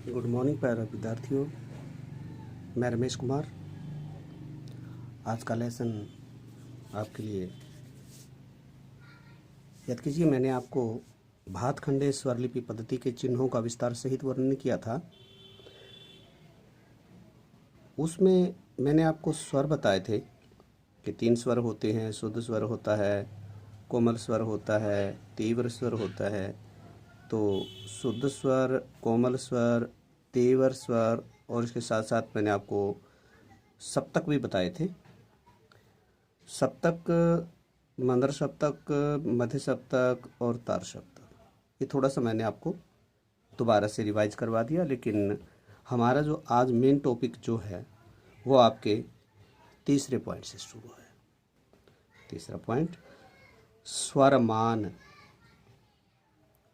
Good morning प्यारे विद्यार्थियों। मैं रमेश कुमार। आज का लेसन आपके लिए याद कीजिए, मैंने आपको भातखंडे स्वरलिपि पद्धति के चिन्हों का विस्तार सहित वर्णन किया था। उसमें मैंने आपको स्वर बताए थे कि 3 स्वर होते हैं। शुद्ध स्वर होता है, कोमल स्वर होता है, तीव्र स्वर होता है। तो शुद्ध स्वर, कोमल स्वर, तीव्र स्वर और इसके साथ साथ मैंने आपको सप्तक भी बताए थे। सप्तक, मंद्र सप्तक, मध्य सप्तक और तार सप्तक, ये थोड़ा सा मैंने आपको दोबारा से रिवाइज करवा दिया। लेकिन हमारा जो आज मेन टॉपिक जो है वो आपके तीसरे पॉइंट से शुरू है। तीसरा पॉइंट, स्वरमान।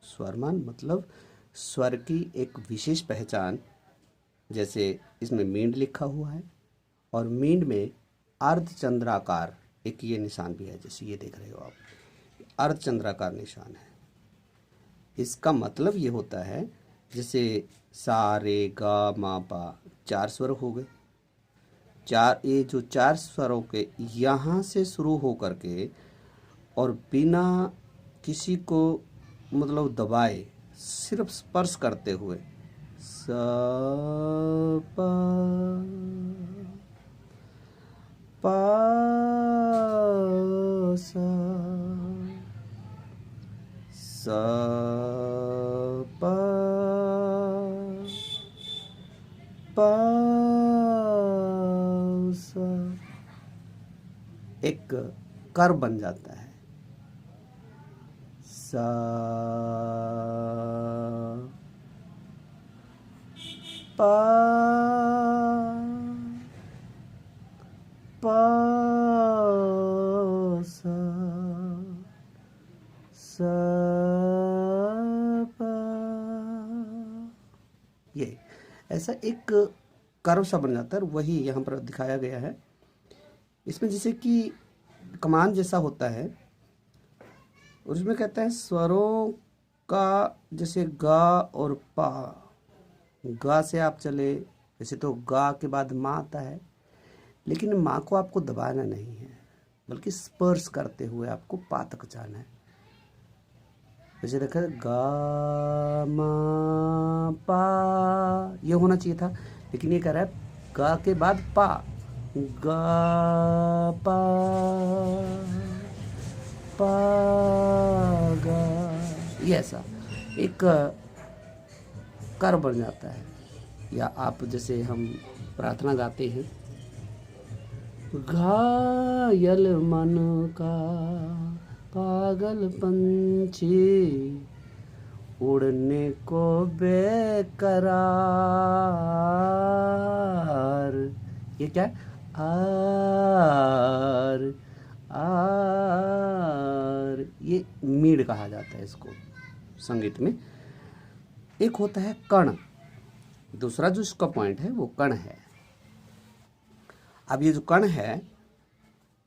स्वरमान मतलब स्वर की एक विशेष पहचान। जैसे इसमें मींड लिखा हुआ है और मींड में अर्धचंद्राकार एक ये निशान भी है, जैसे ये देख रहे हो आप, अर्धचंद्राकार निशान है। इसका मतलब ये होता है जैसे सा रे गा मा पा, 4 स्वर हो गए। ये जो 4 स्वरों के यहाँ से शुरू हो करके और बिना किसी को मतलब दबाए, सिर्फ स्पर्श करते हुए सा पा पा सा सा पा पा सा, एक कर बन जाता है। सा पा पा सा सा पा। ये ऐसा एक कर्व सा बन जाता है, वही यहाँ पर दिखाया गया है। इसमें जैसे कि कमान जैसा होता है, और उसमें कहता है स्वरों का, जैसे गा और पा। गा से आप चले, वैसे तो गा के बाद माँ आता है, लेकिन माँ को आपको दबाना नहीं है, बल्कि स्पर्श करते हुए आपको पा तक जाना है। जैसे देखा, गा मा पा, ये होना चाहिए था, लेकिन ये कह रहा है गा के बाद पा, गा पा पा गा, ये ऐसा एक कर बन जाता है। या आप जैसे हम प्रार्थना गाते हैं, घायल मन का पागल पंछी उड़ने को बेकरार, ये क्या है, आर आर, ये मीड कहा जाता है इसको संगीत में। एक होता है कण, दूसरा जो इसका पॉइंट है वो कण है। अब ये जो कण है,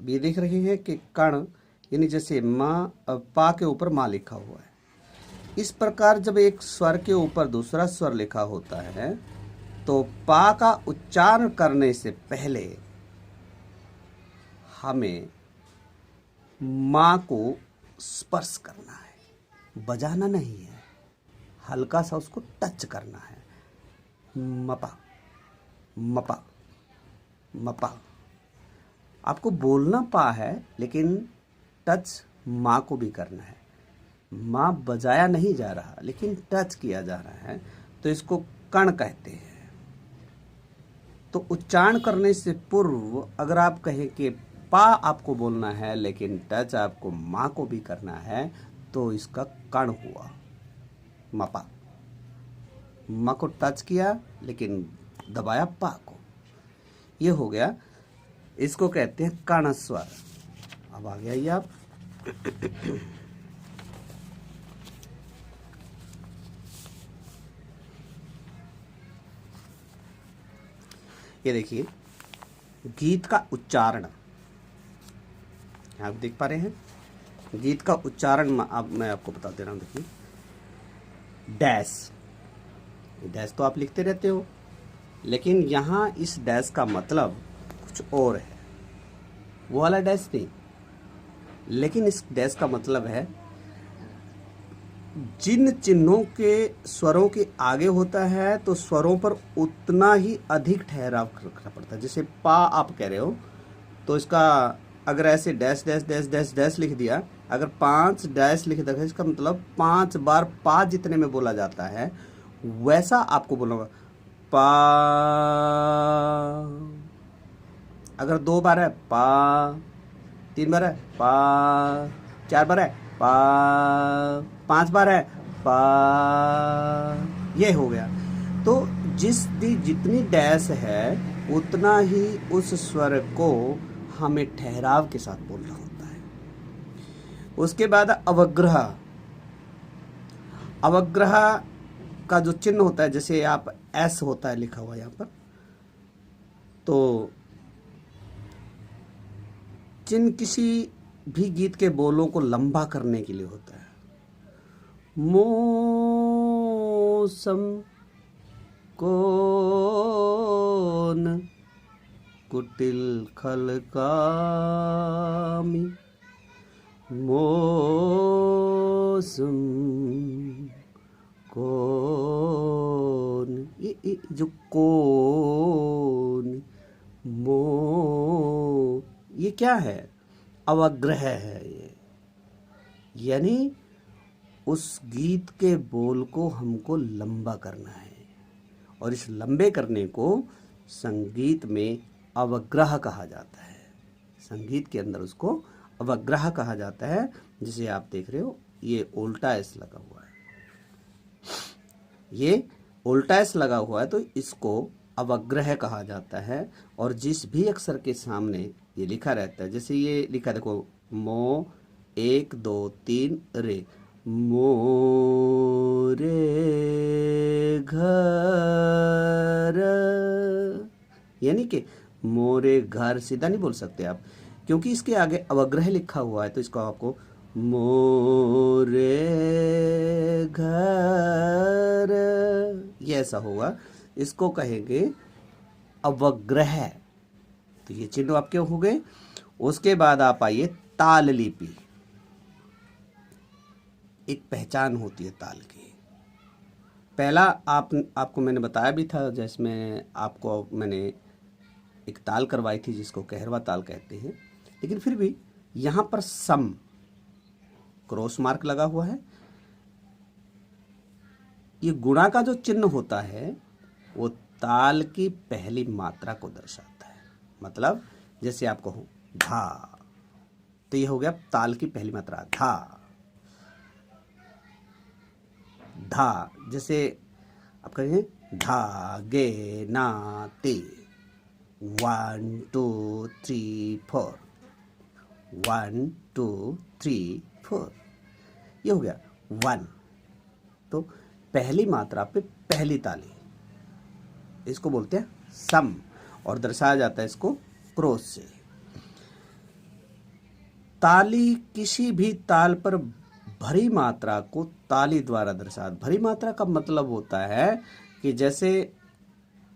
ये देख रहे हैं कि कण यानी जैसे माँ, पा के ऊपर माँ लिखा हुआ है। इस प्रकार जब एक स्वर के ऊपर दूसरा स्वर लिखा होता है तो पा का उच्चारण करने से पहले हमें माँ को स्पर्श करना है, बजाना नहीं है, हल्का सा उसको टच करना है। मपा मपा मपा, आपको बोलना पा है, लेकिन टच माँ को भी करना है। माँ बजाया नहीं जा रहा, लेकिन टच किया जा रहा है, तो इसको कण कहते हैं। तो उच्चारण करने से पूर्व अगर आप कहें कि पा आपको बोलना है, लेकिन टच आपको माँ को भी करना है, तो इसका कण हुआ। मपा, माँ को टच किया लेकिन दबाया पा को, ये हो गया। इसको कहते हैं कण स्वर। अब आ गया ये आप ये देखिए, गीत का उच्चारण आप देख पा रहे हैं। गीत का उच्चारण अब मैं आपको बता दे रहा हूँ। देखिए, डैश, डैश तो आप लिखते रहते हो, लेकिन यहाँ इस डैश का मतलब कुछ और है, वो वाला डैश नहीं। लेकिन इस डैश का मतलब है जिन चिन्हों के स्वरों के आगे होता है तो स्वरों पर उतना ही अधिक ठहराव रखना पड़ता है। जैसे पा आप कह रहे हो तो इसका अगर ऐसे dash dash dash dash dash लिख दिया, अगर 5 डैश लिख दिया इसका मतलब 5 बार पा जितने में बोला जाता है वैसा आपको बोलना होगा। पा, अगर 2 बार है पा, 3 बार है पा, 4 बार है पा, 5 बार है पा, ये हो गया। तो जितनी डैश है उतना ही उस स्वर को हमें ठहराव के साथ बोलना होता है। उसके बाद अवग्रह। अवग्रह का जो चिन्ह होता है, जैसे आप एस होता है लिखा हुआ यहाँ पर, तो चिन्ह किसी भी गीत के बोलों को लंबा करने के लिए होता है। मौसम कौन कुटिल खलकामी, मौसम कौन, ये जो कौन ये क्या है? अवग्रह है ये, यानी उस गीत के बोल को हमको लंबा करना है, और इस लंबे करने को संगीत में अवग्रह कहा जाता है। संगीत के अंदर उसको अवग्रह कहा जाता है। जिसे आप देख रहे हो ये उल्टा एस लगा हुआ है, ये उल्टा एस लगा हुआ है तो इसको अवग्रह कहा जाता है। और जिस भी अक्षर के सामने ये लिखा रहता है, जैसे ये लिखा देखो मो 1 2 3 रे, मोरे घर, यानी कि मोरे घर सीधा नहीं बोल सकते आप, क्योंकि इसके आगे अवग्रह लिखा हुआ है तो इसको आपको मोरे घर, ये ऐसा होगा, इसको कहेंगे अवग्रह। तो ये चिन्ह आपके हो गए। उसके बाद आप आइए ताल लिपि। एक पहचान होती है ताल की। पहला आपको मैंने बताया भी था, जिसमें आपको मैंने एक ताल करवाई थी जिसको कहरवा ताल कहते हैं, लेकिन फिर भी यहाँ पर सम क्रॉस मार्क लगा हुआ है। ये गुणा का जो चिन्ह होता है वो ताल की पहली मात्रा को दर्शाता है। मतलब जैसे आप कहो धा, तो ये हो गया ताल की पहली मात्रा धा। धा जैसे आप कहेंगे धा गे ना ते, 1 2 3 4, 1 2 3 4, ये हो गया 1। तो पहली मात्रा पे पहली ताली, इसको बोलते हैं सम, और दर्शाया जाता है इसको क्रॉस से। ताली किसी भी ताल पर भरी मात्रा को ताली द्वारा दर्शा। भरी मात्रा का मतलब होता है कि जैसे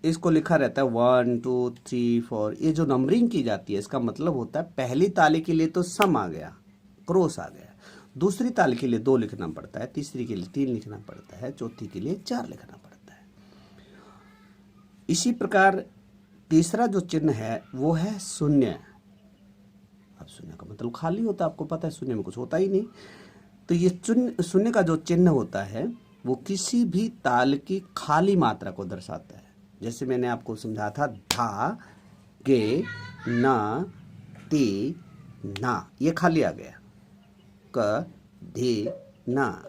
इसको लिखा रहता है 1 2 3 4, ये जो नंबरिंग की जाती है इसका मतलब होता है पहली ताली के लिए तो सम आ गया, क्रॉस आ गया, दूसरी ताली के लिए 2 लिखना पड़ता है, तीसरी के लिए 3 लिखना पड़ता है, चौथी के लिए 4 लिखना पड़ता है। इसी प्रकार तीसरा जो चिन्ह है वो है शून्य। अब शून्य का मतलब खाली होता है, आपको पता है शून्य में कुछ होता ही नहीं। तो ये शून्य का जो चिन्ह होता है वो किसी भी ताल की खाली मात्रा को दर्शाता है। जैसे मैंने आपको समझाया था धा गे ना ती ना, ये खाली आ गया। क धी ना,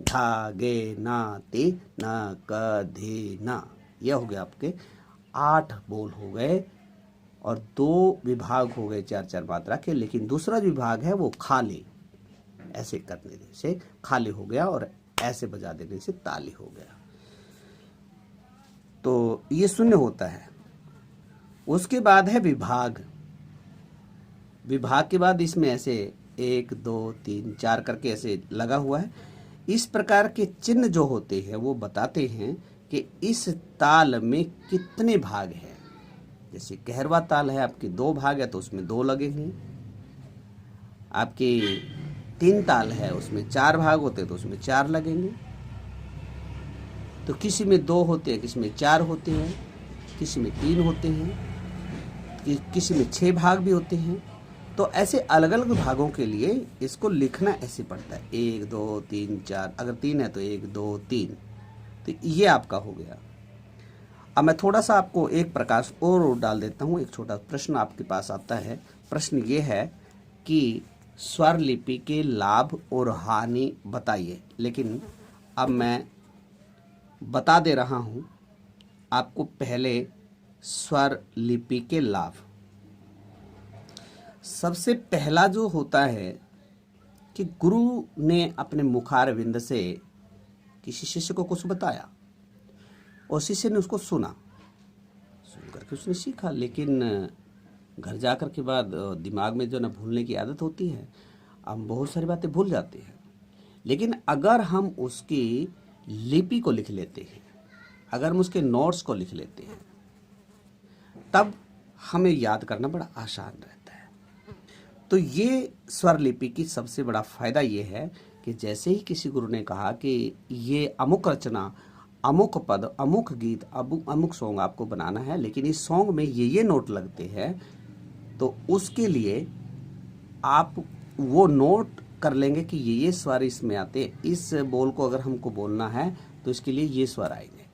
धा गे ना ती ना क धी ना, यह हो गया आपके 8 बोल हो गए, और 2 विभाग हो गए 4-4 मात्रा के। लेकिन दूसरा विभाग है वो खाली, ऐसे करने से खाली हो गया और ऐसे बजा देने से ताली हो गया। तो ये शून्य होता है। उसके बाद है विभाग। विभाग के बाद इसमें ऐसे 1 2 3 4 करके ऐसे लगा हुआ है। इस प्रकार के चिन्ह जो होते हैं वो बताते हैं कि इस ताल में कितने भाग हैं। जैसे कहरवा ताल है, आपके 2 भाग है तो उसमें 2 लगेंगे। आपके 3 ताल है, उसमें 4 भाग होते हैं तो उसमें 4 लगेंगे। तो किसी में 2 होते हैं, किसी में 4 होते हैं, किसी में 3 होते हैं, किसी में 6 भाग भी होते हैं। तो ऐसे अलग अलग भागों के लिए इसको लिखना ऐसे पड़ता है, 1 2 3 4। अगर 3 है तो 1 2 3। तो ये आपका हो गया। अब मैं थोड़ा सा आपको एक प्रकाश और डाल देता हूँ। एक छोटा प्रश्न आपके पास आता है। प्रश्न ये है कि स्वर लिपि के लाभ और हानि बताइए। लेकिन अब मैं बता दे रहा हूँ आपको पहले स्वर लिपि के लाभ। सबसे पहला जो होता है कि गुरु ने अपने मुखारविंद से किसी शिष्य को कुछ बताया और शिष्य ने उसको सुना, सुन करके उसने सीखा। लेकिन घर जाकर के बाद दिमाग में जो ना भूलने की आदत होती है, हम बहुत सारी बातें भूल जाते हैं। लेकिन अगर हम उसकी लिपि को लिख लेते हैं, अगर हम उसके नोट्स को लिख लेते हैं, तब हमें याद करना बड़ा आसान रहता है। तो ये स्वर लिपि की सबसे बड़ा फायदा ये है कि जैसे ही किसी गुरु ने कहा कि ये अमुक रचना, अमुक पद, अमुक गीत, अमुक सॉन्ग आपको बनाना है, लेकिन इस सॉन्ग में ये नोट लगते हैं, तो उसके लिए आप वो नोट कर लेंगे कि ये स्वर इसमें आते हैं। इस बोल को अगर हमको बोलना है तो इसके लिए ये स्वर आएंगे,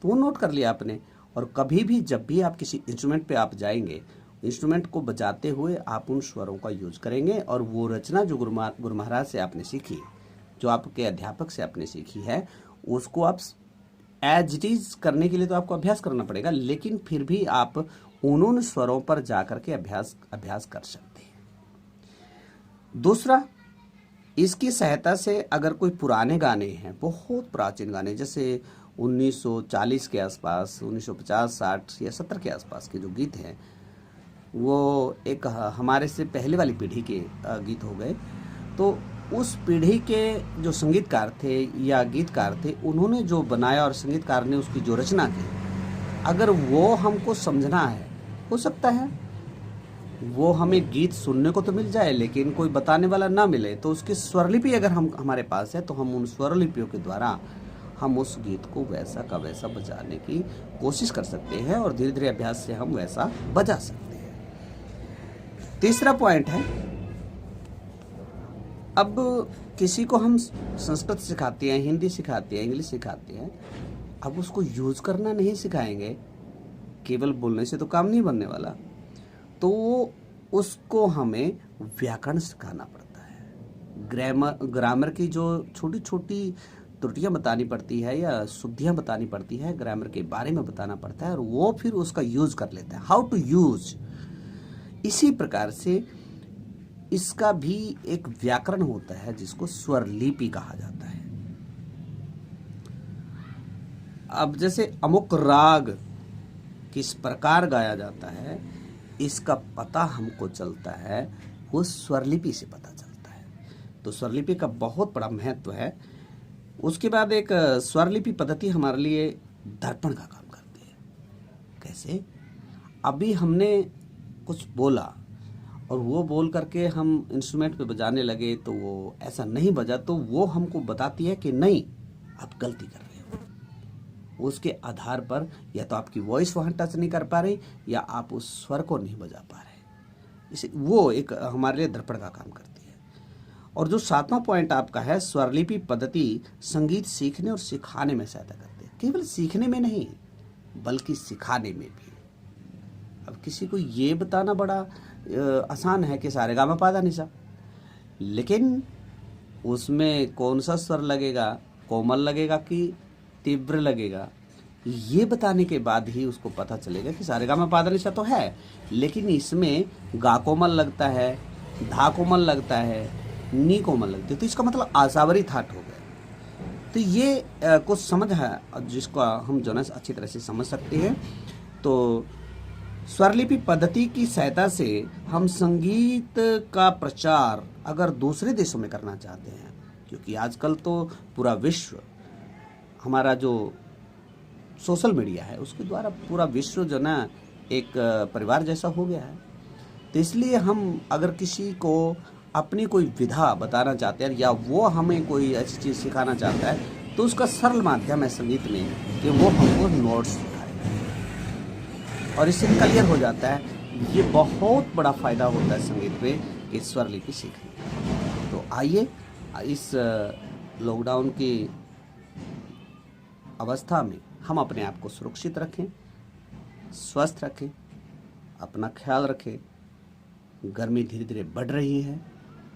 तो वो नोट कर लिया आपने। और कभी भी जब भी आप किसी इंस्ट्रूमेंट पे आप जाएंगे, इंस्ट्रूमेंट को बजाते हुए आप उन स्वरों का यूज करेंगे। और वो रचना जो गुरु महाराज से आपने सीखी, जो आपके अध्यापक से आपने सीखी है, उसको आप एज इट इज करने के लिए तो आपको अभ्यास करना पड़ेगा, लेकिन फिर भी आप उन स्वरों पर जाकर के अभ्यास कर सकते हैं। दूसरा, इसकी सहायता से अगर कोई पुराने गाने हैं, बहुत प्राचीन गाने, जैसे 1940 के आसपास, 1950, 60 या 70 के आसपास के जो गीत हैं, वो एक हमारे से पहले वाली पीढ़ी के गीत हो गए। तो उस पीढ़ी के जो संगीतकार थे या गीतकार थे, उन्होंने जो बनाया और संगीतकार ने उसकी जो रचना की, अगर वो हमको समझना है, हो सकता है वो हमें गीत सुनने को तो मिल जाए लेकिन कोई बताने वाला ना मिले, तो उसकी स्वरलिपि अगर हमारे पास है तो हम उन स्वरलिपियों के द्वारा हम उस गीत को वैसा का वैसा बजाने की कोशिश कर सकते हैं और धीरे धीरे अभ्यास से हम वैसा बजा सकते हैं। तीसरा पॉइंट है, अब किसी को हम संस्कृत सिखाते हैं, हिंदी सिखाते हैं, इंग्लिश सिखाते हैं, अब उसको यूज करना नहीं सिखाएंगे, केवल बोलने से तो काम नहीं बनने वाला, तो उसको हमें व्याकरण सिखाना पड़ता है। ग्रामर की जो छोटी छोटी त्रुटियां बतानी पड़ती है या शुद्धियां बतानी पड़ती है, ग्रामर के बारे में बताना पड़ता है और वो फिर उसका यूज कर लेता है, हाउ टू यूज। इसी प्रकार से इसका भी एक व्याकरण होता है जिसको स्वरलिपि कहा जाता है। अब जैसे अमुक राग किस प्रकार गाया जाता है, इसका पता हमको चलता है, वो स्वरलिपि से पता चलता है। तो स्वरलिपि का बहुत बड़ा महत्व है। उसके बाद एक स्वरलिपि पद्धति हमारे लिए दर्पण का काम करती है। कैसे? अभी हमने कुछ बोला और वो बोल करके हम इंस्ट्रूमेंट पे बजाने लगे तो वो ऐसा नहीं बजा, तो वो हमको बताती है कि नहीं, आप गलती कर रहे हो। उसके आधार पर या तो आपकी वॉइस वहाँ टच नहीं कर पा रही या आप उस स्वर को नहीं बजा पा रहे, इसे वो एक हमारे लिए दर्पण का काम करती है। और जो 7वां पॉइंट आपका है, स्वरलिपि पद्धति संगीत सीखने और सिखाने में सहायता करती है। केवल सीखने में नहीं बल्कि सिखाने में भी। अब किसी को ये बताना बड़ा आसान है कि सारेगामापाधानिसा, लेकिन उसमें कौन सा स्वर लगेगा, कोमल लगेगा कि तीव्र लगेगा, ये बताने के बाद ही उसको पता चलेगा कि सारेगामापाधानिसा तो है, लेकिन इसमें गा कोमल लगता है, धा कोमल लगता है, नी कोमल लगती है, तो इसका मतलब आसावरी थाट हो गया। तो ये कुछ समझ है जिसको हम जो है अच्छी तरह से समझ सकते हैं। तो स्वरलिपि पद्धति की सहायता से हम संगीत का प्रचार अगर दूसरे देशों में करना चाहते हैं, क्योंकि आजकल तो पूरा विश्व हमारा जो सोशल मीडिया है उसके द्वारा पूरा विश्व जो ना एक परिवार जैसा हो गया है। तो इसलिए हम अगर किसी को अपनी कोई विधा बताना चाहते हैं या वो हमें कोई ऐसी चीज़ सिखाना चाहता है तो उसका सरल माध्यम है संगीत में कि वो हमको नोट्स सिखाए और इससे क्लियर हो जाता है। ये बहुत बड़ा फ़ायदा होता है संगीत में कि स्वर लिपि सीखने। तो आइए इस लॉकडाउन की अवस्था में हम अपने आप को सुरक्षित रखें, स्वस्थ रखें, अपना ख्याल रखें। गर्मी धीरे धीरे बढ़ रही है,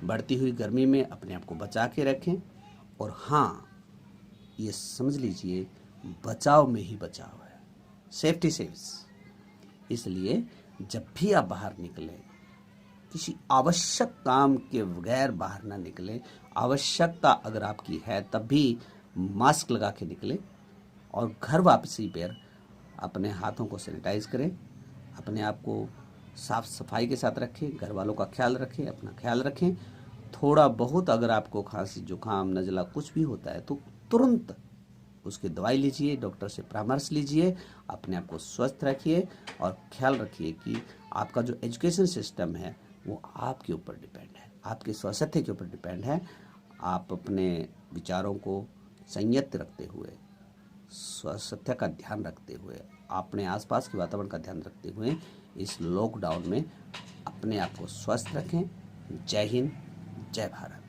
बढ़ती हुई गर्मी में अपने आप को बचा के रखें। और हाँ, ये समझ लीजिए बचाव में ही बचाव है, सेफ्टी सेव्स। इसलिए जब भी आप बाहर निकलें किसी आवश्यक काम के बगैर बाहर ना निकलें। आवश्यकता अगर आपकी है तब भी मास्क लगा के निकलें और घर वापसी पर अपने हाथों को सैनिटाइज करें, अपने आप को साफ सफाई के साथ रखें, घर वालों का ख्याल रखें, अपना ख्याल रखें। थोड़ा बहुत अगर आपको खांसी जुकाम नज़ला कुछ भी होता है तो तुरंत उसकी दवाई लीजिए, डॉक्टर से परामर्श लीजिए, अपने आप को स्वस्थ रखिए और ख्याल रखिए कि आपका जो एजुकेशन सिस्टम है वो आपके ऊपर डिपेंड है, आपके स्वास्थ्य के ऊपर डिपेंड है। आप अपने विचारों को संयत रखते हुए, स्वास्थ्य का ध्यान रखते हुए, अपने आसपास के वातावरण का ध्यान रखते हुए इस लॉकडाउन में अपने आप को स्वस्थ रखें। जय हिंद, जय भारत।